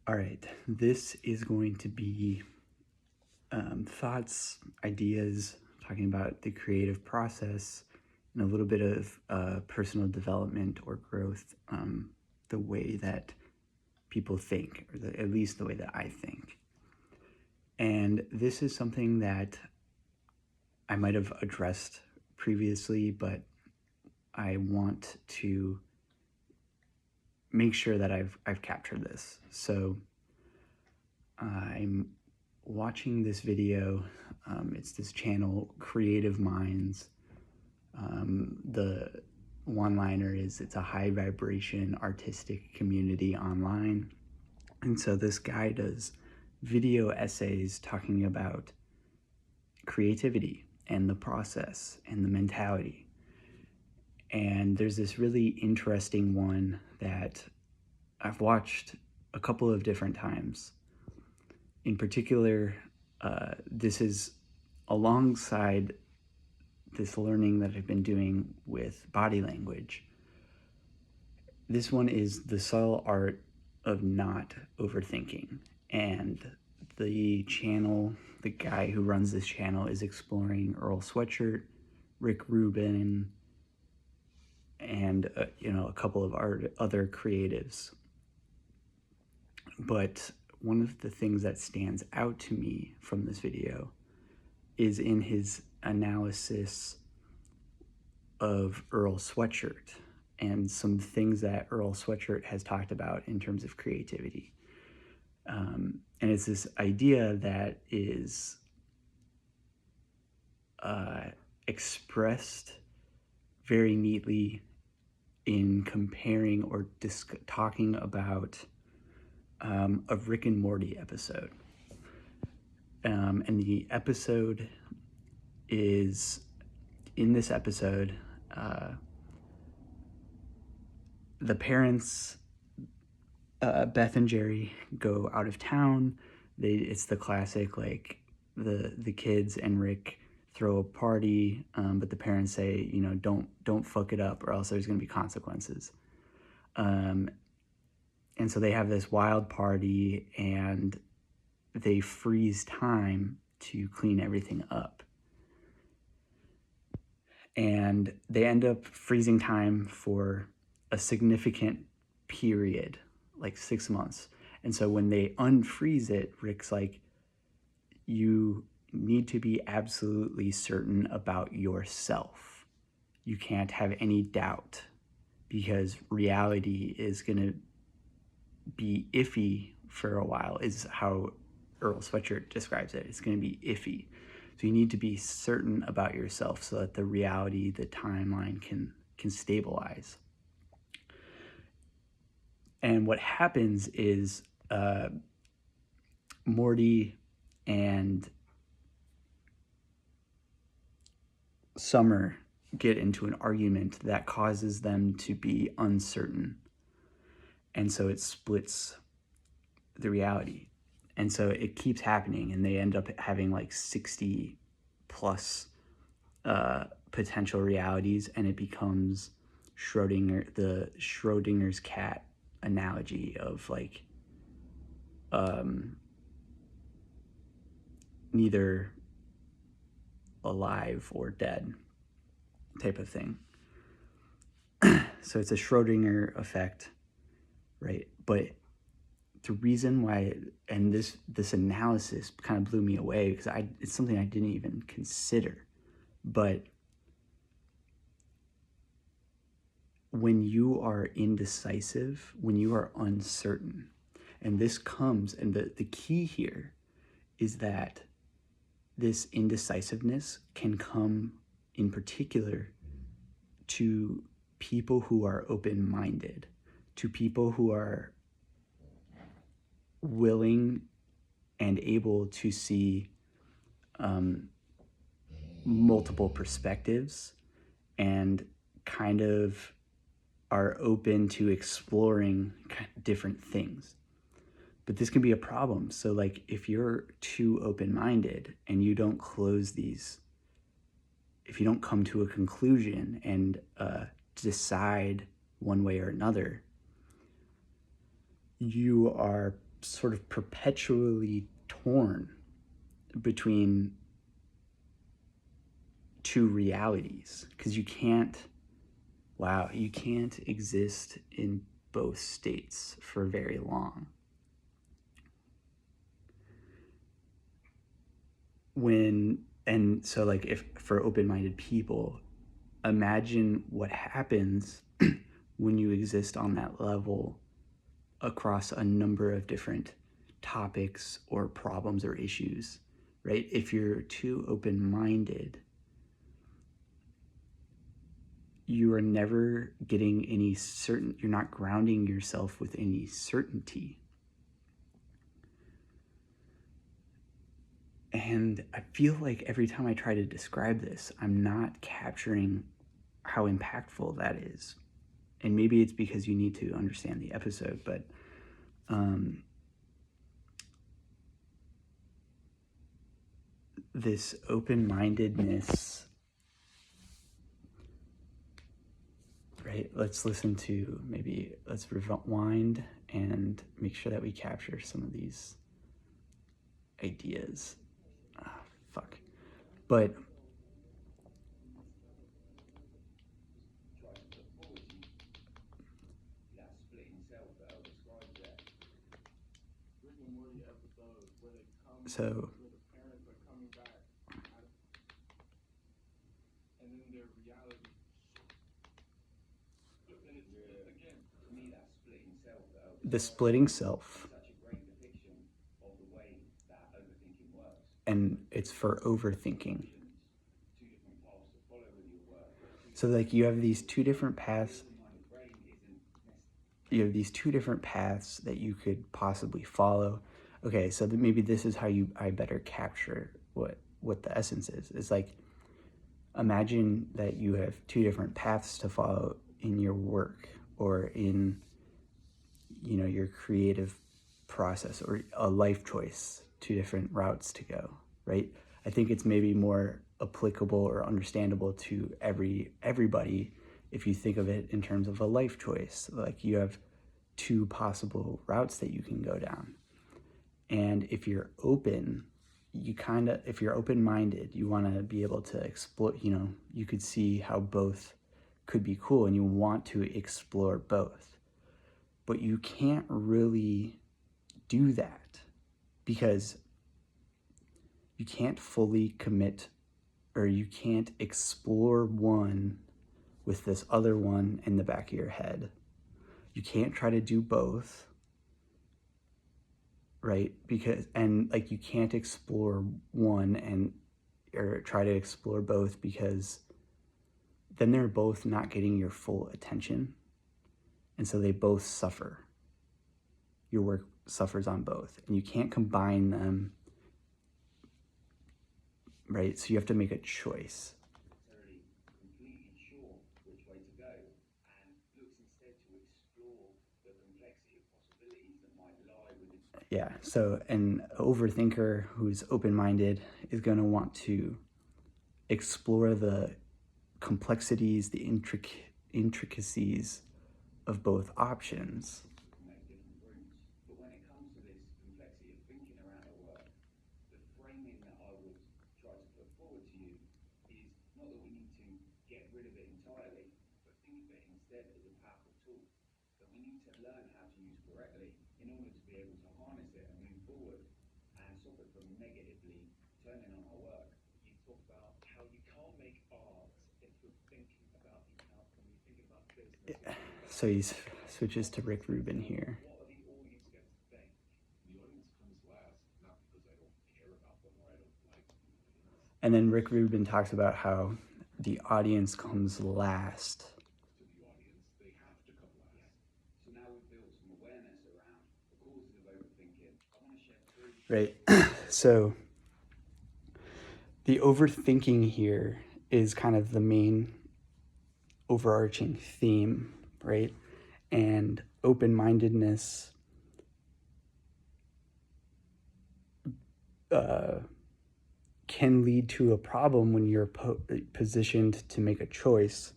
All right, this is going to be thoughts, ideas, talking about the creative process, and a little bit of personal development or growth, the way that people think, or at least the way that I think. And this is something that I might have addressed previously, but I want to make sure that I've captured this. So I'm watching this video. It's this channel, Creative Minds. The one-liner is, it's a high vibration artistic community online. And so this guy does video essays talking about creativity and the process and the mentality. And there's this really interesting one that I've watched a couple of different times. In particular, this is alongside this learning that I've been doing with body language. This one is the subtle art of not overthinking. And the guy who runs this channel is exploring Earl Sweatshirt, Rubin, and a couple of other creatives. But one of the things that stands out to me from this video is in his analysis of Earl Sweatshirt and some things that Earl Sweatshirt has talked about in terms of creativity. And it's this idea that is expressed very neatly in comparing or talking about a Rick and Morty episode. And the episode is, in this episode, the parents, Beth and Jerry, go out of town. It's the classic, like, the kids and Rick throw a party, but the parents say, don't fuck it up or else there's going to be consequences. And so they have this wild party and they freeze time to clean everything up. And they end up freezing time for a significant period, like 6 months. And so when they unfreeze it, Rick's like, you need to be absolutely certain about yourself. You can't have any doubt because reality is going to be iffy for a while, is how Earl Sweatshirt describes it. It's going to be iffy. So you need to be certain about yourself so that the reality, the timeline can stabilize. And what happens is Morty and Summer get into an argument that causes them to be uncertain. And so it splits the reality. And so it keeps happening, and they end up having like 60 plus potential realities, and it becomes the Schrodinger's cat analogy of like neither alive or dead type of thing. So it's a Schrodinger effect, right? But the reason why, and this analysis kind of blew me away because it's something I didn't even consider, but when you are indecisive, when you are uncertain, and this comes, and the key here is that this indecisiveness can come in particular to people who are open-minded, to people who are willing and able to see multiple perspectives and kind of are open to exploring different things. But this can be a problem. So like if you're too open-minded and you don't close these, if you don't come to a conclusion and decide one way or another, you are sort of perpetually torn between two realities, because you can't exist in both states for very long. So like, if for open-minded people, imagine what happens when you exist on that level across a number of different topics or problems or issues, right? If you're too open-minded, you are never getting you're not grounding yourself with any certainty. And I feel like every time I try to describe this, I'm not capturing how impactful that is. And maybe it's because you need to understand the episode, but this open-mindedness, right? Let's rewind and make sure that we capture some of these ideas. But so the splitting self, and it's for overthinking. So like, you have these two different paths that you could possibly follow. Okay, so maybe this is how I better capture what the essence is. It's like, imagine that you have two different paths to follow in your work or in, your creative process, or a life choice, two different routes to go, right? I think it's maybe more applicable or understandable to everybody if you think of it in terms of a life choice. Like, you have two possible routes that you can go down. And if you're if you're open-minded, you want to be able to explore, you could see how both could be cool and you want to explore both. But you can't really do that because you can't fully commit, or you can't explore one with this other one in the back of your head. You can't try to do both, right? You can't explore one or try to explore both, because then they're both not getting your full attention. And so they both suffer. Your work suffers on both, and you can't combine them, right? So you have to make a choice. Yeah, so an overthinker who's open-minded is going to want to explore the complexities, the intricacies of both options. But when it comes to this complexity of thinking around our work, the framing that I would try to put forward to you is not that we need to get rid of it entirely, but think of it instead as a powerful tool that we need to learn how to use correctly in order to be able to harness it and move forward and stop it from negatively turning on our work. You talk about how you can't make art if you're thinking about the outcome, you're thinking about business. Yeah. So he switches to Rick Rubin here. What are the audience going to think? The audience comes last, not because I don't care about them or I don't like them. And then Rick Rubin talks about how the audience comes last. To the audience, they have to come last. So now we've built some awareness around the causes of overthinking. I want to share three. Right. So the overthinking here is kind of the main overarching theme, right? And open-mindedness can lead to a problem when you're positioned to make a choice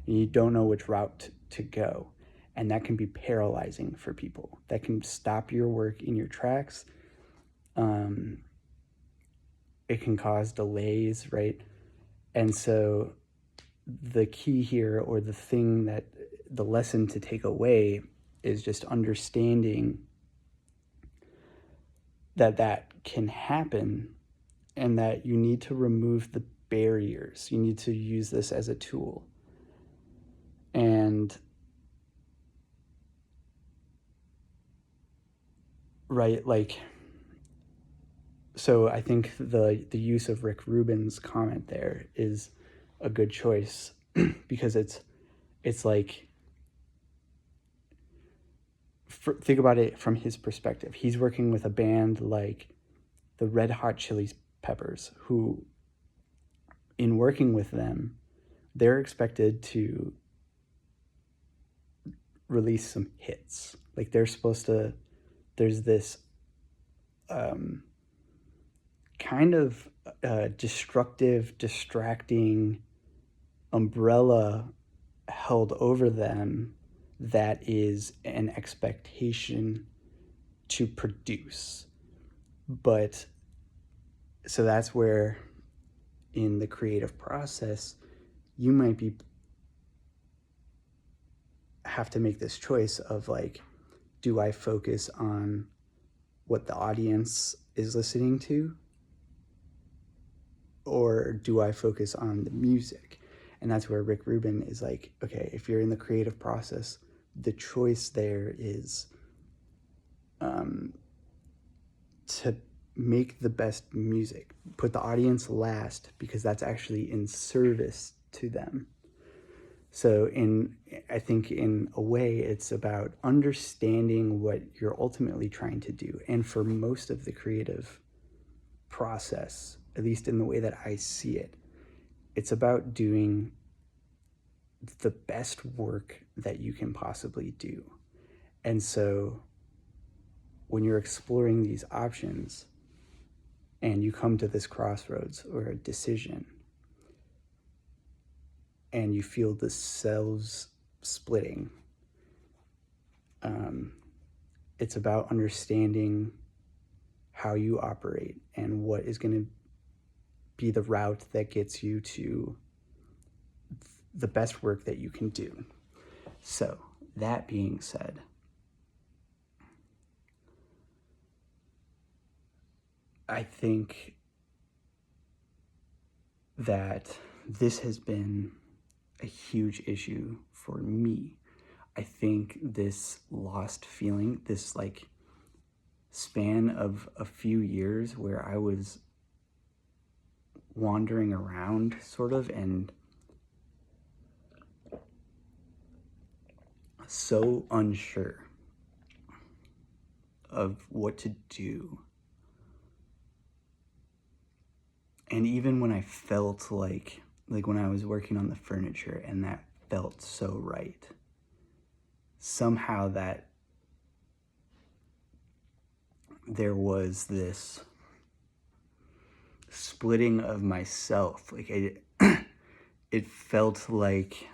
and you don't know which route to go. And that can be paralyzing for people. That can stop your work in your tracks. It can cause delays, right? And so the key here, or the lesson to take away, is just understanding that can happen, and that you need to remove the barriers. You need to use this as a tool. And right, like, so I think the use of Rick Rubin's comment there is a good choice because it's like, think about it from his perspective. He's working with a band like the Red Hot Chili Peppers, who, in working with them, they're expected to release some hits. Like, they're supposed to, there's this kind of destructive, distracting umbrella held over them that is an expectation to produce. But so that's where, in the creative process, you might have to make this choice of like, do I focus on what the audience is listening to, or do I focus on the music? And that's where Rick Rubin is like, okay, if you're in the creative process, the choice there is to make the best music, put the audience last, because that's actually in service to them. So I think in a way, it's about understanding what you're ultimately trying to do. And for most of the creative process, at least in the way that I see it, it's about doing the best work that you can possibly do. And so when you're exploring these options and you come to this crossroads or a decision, and you feel the cells splitting, it's about understanding how you operate and what is going to be the route that gets you to the best work that you can do. So, that being said, I think that this has been a huge issue for me. I think this lost feeling, this like span of a few years where I was wandering around sort of and so unsure of what to do. And even when I felt like when I was working on the furniture and that felt so right, somehow that there was this splitting of myself. Like it felt like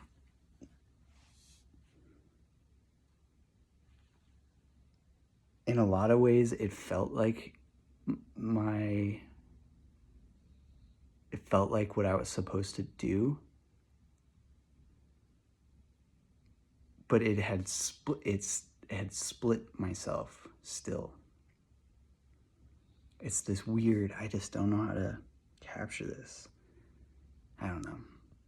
in a lot of ways, it felt like what I was supposed to do, but it had split myself still. It's this weird, I just don't know how to capture this. I don't know.